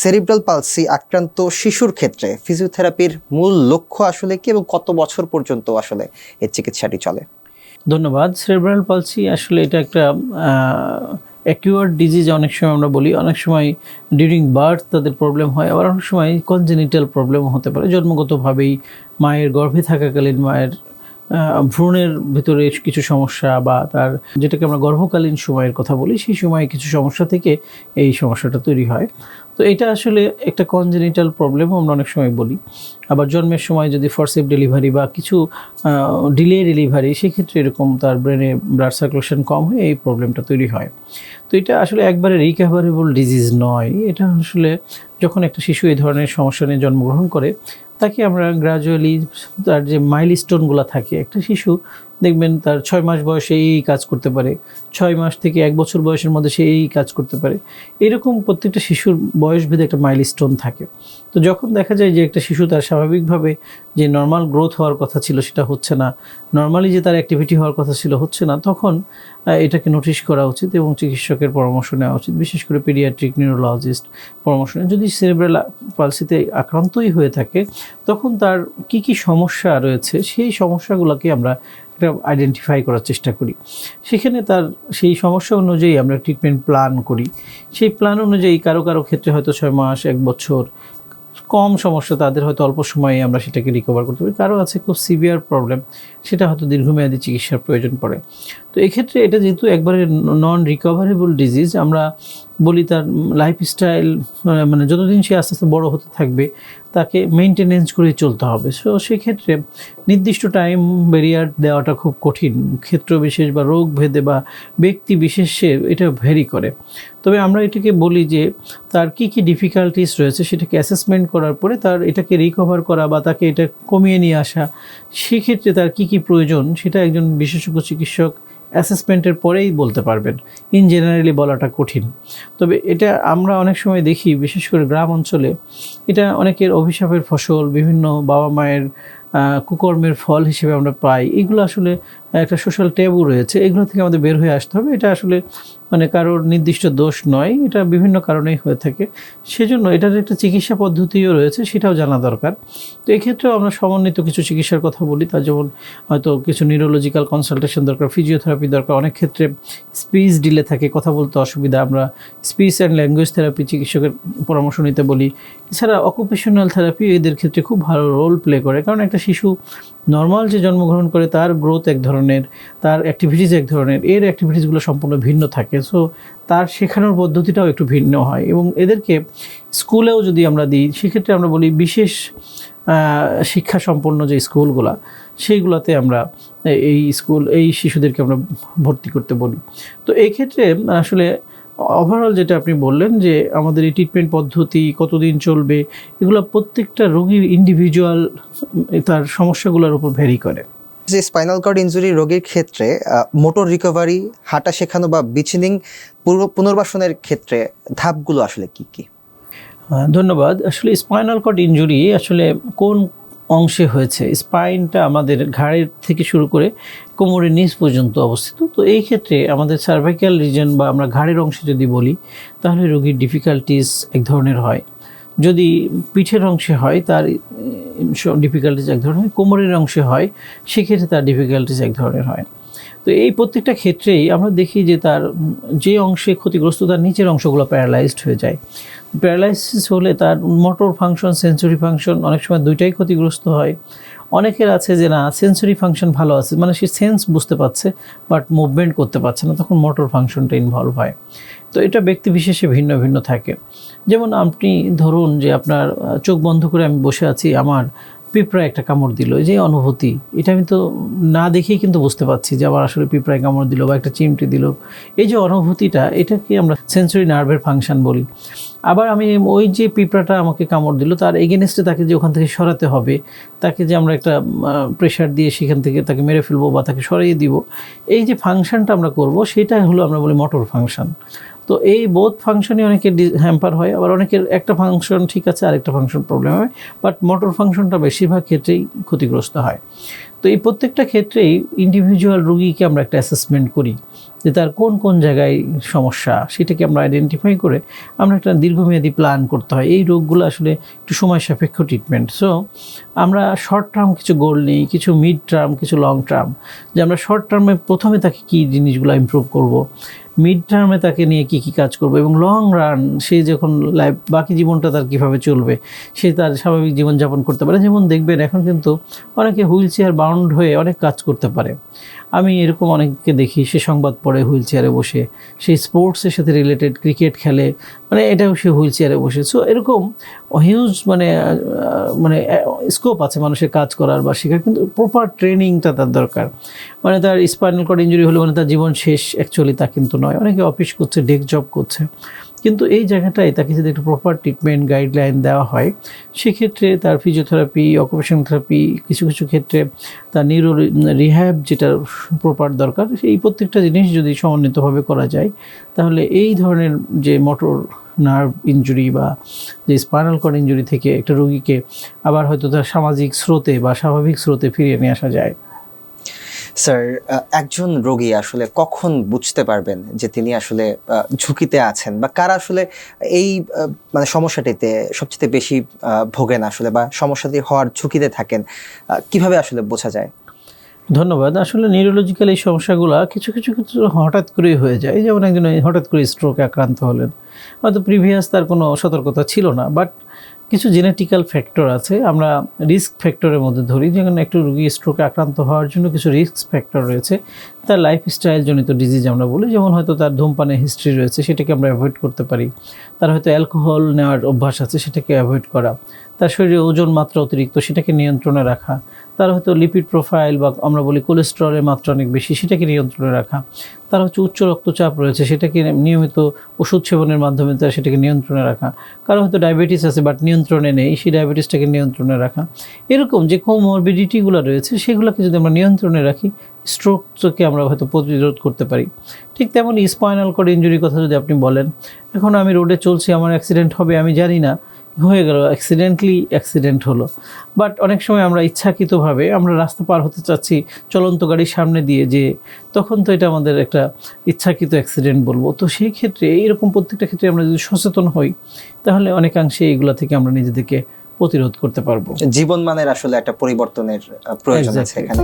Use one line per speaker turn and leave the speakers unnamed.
Cerebral palsy আক্রান্ত শিশুর ক্ষেত্রে ফিজিওথেরাপির মূল লক্ষ্য আসলে কি এবং কত বছর পর্যন্ত আসলে এর চিকিৎসাটি চলে?
ধন্যবাদ। সেরেব্রাল পালসি আসলে এটা একটা অ্যাকিউয়ার্ড ডিজিজ অনেক সময় আমরা বলি, অনেক সময় ডিউরিং বার্থ তাদের প্রবলেম হয়, আবার অনেক সময় কনজেনিটাল প্রবলেমও হতে পারে। জন্মগতভাবেই মায়ের গর্ভে থাকাকালীন মায়ের ভ্রূণের ভিতরে কিছু সমস্যা বা তার যেটাকে আমরা গর্ভকালীন সময়ের কথা বলি, সেই সময়ে কিছু সমস্যা থেকে এই সমস্যাটা তৈরি হয়। তো এটা আসলে একটা কনজেনিটাল প্রবলেম আমরা অনেক সময় বলি। আবার জন্মের সময় যদি ফরসেপ ডেলিভারি বা কিছু ডিলে ডেলিভারি, সেক্ষেত্রে এরকম তার ব্রেনে ব্লাড সার্কুলেশন কম হয়ে এই প্রবলেমটা তৈরি হয়। তো এটা আসলে একবারে রিকভারেবল ডিজিজ নয়। এটা আসলে যখন একটা শিশু এই ধরনের সমস্যা নিয়ে জন্মগ্রহণ করে, তাকে আমরা গ্র্যাজুয়ালি তার যে মাইলস্টোনগুলো থাকে, একটা শিশু দেখবেন তার 6 মাস বয়সে এই কাজ করতে পারে, 6 মাস থেকে 1 বছর বয়সের মধ্যে সে এই কাজ করতে পারে। এরকম প্রত্যেকটা শিশুর বয়সভেদে একটা মাইলস্টোন থাকে। তো যখন দেখা যায় যে একটা শিশু তার স্বাভাবিকভাবে যে নর্মাল গ্রোথ হওয়ার কথা ছিল সেটা হচ্ছে না, নর্মালি যে তার অ্যাক্টিভিটি হওয়ার কথা ছিল হচ্ছে না, তখন এটাকে নোটিশ করা উচিত এবং চিকিৎসকের পরামর্শ নেওয়া উচিত, বিশেষ করে পিডিয়াট্রিক নিউরোলজিস্ট পরামর্শ নেওয়া। যদি সেরেব্রাল পালসিতে আক্রান্তই হয়ে থাকে, তখন তার কি কি সমস্যা রয়েছে সেই সমস্যাগুলোকে আমরা একটা আইডেন্টিফাই করার চেষ্টা করি। সেখানে তার সেই সমস্যা অনুযায়ী আমরা ট্রিটমেন্ট প্ল্যান করি। সেই প্ল্যান অনুযায়ী কারো কারো ক্ষেত্রে হয়তো 6 মাস, 1 বছর, কম সমস্যা তাদের হয়তো অল্প সময়ে আমরা সেটাকে রিকভার করতে পারি। কারো আছে খুব সিভিয়ার প্রবলেম, সেটা হয়তো দীর্ঘমেয়াদী চিকিৎসার প্রয়োজন পড়ে। তো এক্ষেত্রে এটা যেহেতু একবারে নন রিকভারেবল ডিজিজ, আমরা বলি তার লাইফস্টাইল মানে যতদিন সে আস্তে আস্তে বড় হতে থাকবে তাকে মেনটেনেন্স করে চলতে হবে। সো সেক্ষেত্রে নির্দিষ্ট টাইম ব্যারিয়ার দেওয়াটা খুব কঠিন, ক্ষেত্র বিশেষ বা রোগ ভেদে বা ব্যক্তি বিশেষে এটা ভ্যারি করে। তবে আমরা এটাকে বলি যে তার কী কী ডিফিকাল্টিস রয়েছে সেটাকে অ্যাসেসমেন্ট করার পরে তার এটাকে রিকভার করা বা তাকে এটা কমিয়ে নিয়ে আসা, সেক্ষেত্রে তার কী কী প্রয়োজন সেটা একজন বিশেষজ্ঞ চিকিৎসক অ্যাসেসমেন্টের পরেই বলতে পারবেন। ইন জেনারেলি বলাটা কঠিন। তবে এটা আমরা অনেক সময় দেখি, বিশেষ করে গ্রাম অঞ্চলে, এটা অনেকের অভিশাপের ফসল, বিভিন্ন বাবা মায়ের কুকর্মের ফল হিসেবে আমরা পাই। এগুলো আসলে একটা সোশ্যাল ট্যাবু রয়েছে, এগুলো থেকে আমাদের বের হয়ে আসতে হবে। এটা আসলে মানে কারোর নির্দিষ্ট দোষ নয়, এটা বিভিন্ন কারণেই হয়ে থাকে। সেজন্য এটার একটা চিকিৎসা পদ্ধতিও রয়েছে, সেটাও জানা দরকার। তো এক্ষেত্রেও আমরা সমন্বিত কিছু চিকিৎসার কথা বলি। তার যেমন হয়তো কিছু নিউরোলজিক্যাল কনসালটেশন দরকার, ফিজিওথেরাপি দরকার, অনেক ক্ষেত্রে স্পিচ ডিলে থাকে, কথা বলতে অসুবিধা, আমরা স্পিচ অ্যান্ড ল্যাঙ্গুয়েজ থেরাপি চিকিৎসকের পরামর্শ নিতে বলি। এছাড়া অকুপেশনাল থেরাপি এদের ক্ষেত্রে খুব ভালো রোল প্লে করে, কারণ একটা শিশু নর্মাল যে জন্মগ্রহণ করে তার গ্রোথ এক ধরনের, তার অ্যাক্টিভিটিস এক ধরনের, এর অ্যাক্টিভিটিসগুলো সম্পূর্ণ ভিন্ন থাকে। সো তার শেখানোর পদ্ধতিটাও একটু ভিন্ন হয়। এবং এদেরকে স্কুলেও যদি আমরা দিই, সেক্ষেত্রে আমরা বলি বিশেষ শিক্ষা সম্পন্ন যে স্কুলগুলো, সেইগুলোতে আমরা এই শিশুদেরকে আমরা ভর্তি করতে বলি। তো এই ক্ষেত্রে আসলে ওভারঅল যেটা আপনি বললেন যে আমাদের এই ট্রিটমেন্ট পদ্ধতি কতদিন চলবে, এগুলো প্রত্যেকটা রোগীর ইন্ডিভিজুয়াল তার সমস্যাগুলোর উপর ভ্যারি করে।
যে স্পাইনাল কর্ড ইনজুরি রোগীর ক্ষেত্রে মোটর রিকভারি, হাঁটা শেখানো বা বিচিনিং পুনর্বাসনের ক্ষেত্রে ধাপগুলো আসলে কি কি?
ধন্যবাদ। আসলে স্পাইনাল কর্ড ইনজুরি আসলে কোন অংশে হয়েছে? স্পাইনটা আমাদের ঘাড়ের থেকে শুরু করে কোমরের নিচ পর্যন্ত অবস্থিত। তো এই ক্ষেত্রে আমাদের সার্ভাইকাল রিজন বা আমরা ঘাড়ের অংশে যদি বলি, তাহলে রোগীর ডিফিকাল্টিস এক ধরনের হয়। যদি পিঠের অংশে হয় তার ডিফিকাল্টিস এক ধরনের, কোমরের অংশে হয় সেক্ষেত্রে তার ডিফিকাল্টিস এক ধরনের হয়। তো এই প্রত্যেকটা ক্ষেত্রেই আমরা দেখি যে তার যে অংশে ক্ষতিগ্রস্ত তার নিচের অংশগুলো প্যারালাইজড হয়ে যায়। প্যারালাইসিস হলে তার মোটর ফাংশন, সেন্সরি ফাংশন অনেক সময় দুইটাই ক্ষতিগ্রস্ত হয়। অনেকের আছে যে না, সেন্সরি ফাংশন ভালো আছে, মানে সে সেন্স বুঝতে পারছে বাট মুভমেন্ট করতে পারছে না, তখন মোটর ফাংশনটা ইনভলভ হয়। তো এটা ব্যক্তি বিশেষে ভিন্ন ভিন্ন থাকে। যেমন আপনি ধরুন যে আপনার চোখ বন্ধ করে আমি বসে আছি, আমার পিঁপড়া একটা কামড় দিল, যে অনুভূতি, এটা আমি তো না দেখেই কিন্তু বুঝতে পারছি যে আমার আসলে পিঁপড়ায় কামড় দিল বা একটা চিমটি দিল। এই যে অনুভূতিটা, এটাকে আমরা সেন্সরি নার্ভের ফাংশন বলি। আবার আমি ওই যে পিঁপড়াটা আমাকে কামড় দিল, তার এগেনস্টে তাকে যে ওখান থেকে সরাতে হবে, তাকে যে আমরা একটা প্রেশার দিয়ে সেখান থেকে তাকে মেরে ফেলবো বা তাকে সরিয়ে দিব, এই যে ফাংশনটা আমরা করব, সেটা হলো আমরা বলি মোটর ফাংশন। তো এই বোথ ফাংশনই অনেকের হ্যাম্পার হয়, আবার অনেকের একটা ফাংশন ঠিক আছে, আরেকটা ফাংশন প্রবলেম হয়, বাট মোটর ফাংশনটা বেশিরভাগ ক্ষেত্রেই ক্ষতিগ্রস্ত হয়। তো এই প্রত্যেকটা ক্ষেত্রেই ইন্ডিভিজুয়াল রোগীকে আমরা একটা অ্যাসেসমেন্ট করি যে তার কোন কোন জায়গায় সমস্যা, সেটাকে আমরা আইডেন্টিফাই করে আমরা একটা দীর্ঘমেয়াদী প্ল্যান করতে হয়। এই রোগগুলো আসলে একটু সময় সাপেক্ষ ট্রিটমেন্ট। সো আমরা শর্ট টার্ম কিছু গোল নেই, কিছু মিড টার্ম, কিছু লং টার্ম, যে আমরা শর্ট টার্মে প্রথমে তাকে কী জিনিসগুলো ইমপ্রুভ করব, মিড টার্মে তাকে নিয়ে কী কী কাজ করবো, এবং লং রান সে যখন লাইফ বাকি জীবনটা তার কীভাবে চলবে, সে তার স্বাভাবিক জীবনযাপন করতে পারে। যেমন দেখবেন এখন কিন্তু অনেকে হুইল চেয়ার বাউন্ড হয়ে অনেক কাজ করতে পারে। আমি এরকম অনেককে দেখি, সে সংবাদ পড়ে হুইল চেয়ারে বসে, সেই স্পোর্টসের সাথে রিলেটেড ক্রিকেট খেলে, মানে এটাও সে হুইল চেয়ারে বসে। সো এরকম হিউজ মানে স্কোপ আছে মানুষের কাজ করার বা শেখার, কিন্তু প্রপার ট্রেনিংটা তার দরকার। মানে তার স্পাইনাল কর্ড ইনজুরি হলে মানে তার জীবন শেষ, অ্যাকচুয়ালি তা কিন্তু নয়। অনেকে অফিস করছে, ডেস্ক জব করছে, কিন্তু এই জায়গাটায় তাকে যদি একটু প্রপার ট্রিটমেন্ট গাইডলাইন দেওয়া হয়, সেক্ষেত্রে তার ফিজিওথেরাপি, অকুপেশনাল থেরাপি, কিছু কিছু ক্ষেত্রে তার নিউরো রিহ্যাব যেটা প্রপার দরকার, এই প্রত্যেকটা জিনিস যদি সমন্বিতভাবে করা যায়, তাহলে এই ধরনের যে মোটর নার্ভ ইনজুরি বা যে স্পাইনাল কর্ড ইনজুরি থেকে একটা রোগীকে আবার হয়তো তার সামাজিক স্রোতে বা স্বাভাবিক স্রোতে ফিরিয়ে নিয়ে আসা যায়।
স্যার, একজন রোগী আসলে কখন বুঝতে পারবেন যে তিনি আসলে ঝুঁকিতে আছেন, বা কারা আসলে এই মানে সমস্যাটিতে সবচেয়ে বেশি ভোগেন আসলে, বা সমস্যাটি হওয়ার ঝুঁকিতে থাকেন, কিভাবে আসলে বোঝা যায়?
ধন্যবাদ। আসলে নিউরোলজিক্যাল এই সমস্যাগুলো কিছু কিছু ক্ষেত্রে হঠাৎ করেই হয়ে যায়। যেমন একজন হঠাৎ করে স্ট্রোকে আক্রান্ত হলেন, হয়তো প্রিভিয়াস তার কোনো সতর্কতা ছিল না, বাট কিছু জেনেটিক্যাল ফ্যাক্টর আছে, আমরা রিস্ক ফ্যাক্টরের মধ্যে ধরি। যেখানে একটু রোগী স্ট্রোকে আক্রান্ত হওয়ার জন্য কিছু রিস্ক ফ্যাক্টর রয়েছে, তার লাইফস্টাইল জনিত ডিজিজ আমরা বলি। যেমন হয়তো তার ধূমপানের হিস্ট্রি রয়েছে, সেটাকে আমরা অ্যাভয়েড করতে পারি। তার হয়তো অ্যালকোহল নেওয়ার অভ্যাস আছে, সেটাকে অ্যাভয়েড করা। তার শরীরে ওজন মাত্রা অতিরিক্ত, সেটাকে নিয়ন্ত্রণে রাখা। তার হয়তো লিপিড প্রোফাইল বা আমরা বলি কোলেস্টেরলের মাত্রা অনেক বেশি, সেটাকে নিয়ন্ত্রণে রাখা। তার হচ্ছে উচ্চ রক্তচাপ রয়েছে, সেটাকে নিয়মিত ওষুধ সেবনের মাধ্যমে তার সেটাকে নিয়ন্ত্রণে রাখা। কারো হয়তো ডায়াবেটিস আছে বাট নিয়ন্ত্রণে নেই, সেই ডায়াবেটিসটাকে নিয়ন্ত্রণে রাখা। এরকম যে কোমরবিডিটিগুলো রয়েছে, সেগুলোকে যদি আমরা নিয়ন্ত্রণে রাখি, স্ট্রোককে আমরা হয়তো প্রতিরোধ করতে পারি। ঠিক তেমনই স্পাইনাল কর্ড ইনজুরির কথা যদি আপনি বলেন, এখন আমি রোডে চলছি, আমার অ্যাক্সিডেন্ট হবে আমি জানি না, হয়ে গেল, অ্যাক্সিডেন্ট হলো। বাট অনেক সময় আমরা ইচ্ছাকৃতভাবে আমরা রাস্তা পার হতে চাচ্ছি চলন্ত গাড়ির সামনে দিয়ে, যে তখন তো এটা আমাদের একটা ইচ্ছাকৃত অ্যাক্সিডেন্ট বলবো। তো সেই ক্ষেত্রে এইরকম প্রত্যেকটা ক্ষেত্রে আমরা যদি সচেতন হই, তাহলে অনেকাংশে এইগুলো থেকে আমরা নিজেদেরকে প্রতিরোধ করতে পারবো।
জীবনমানের আসলে একটা পরিবর্তনের প্রয়োজন আছে এখানে।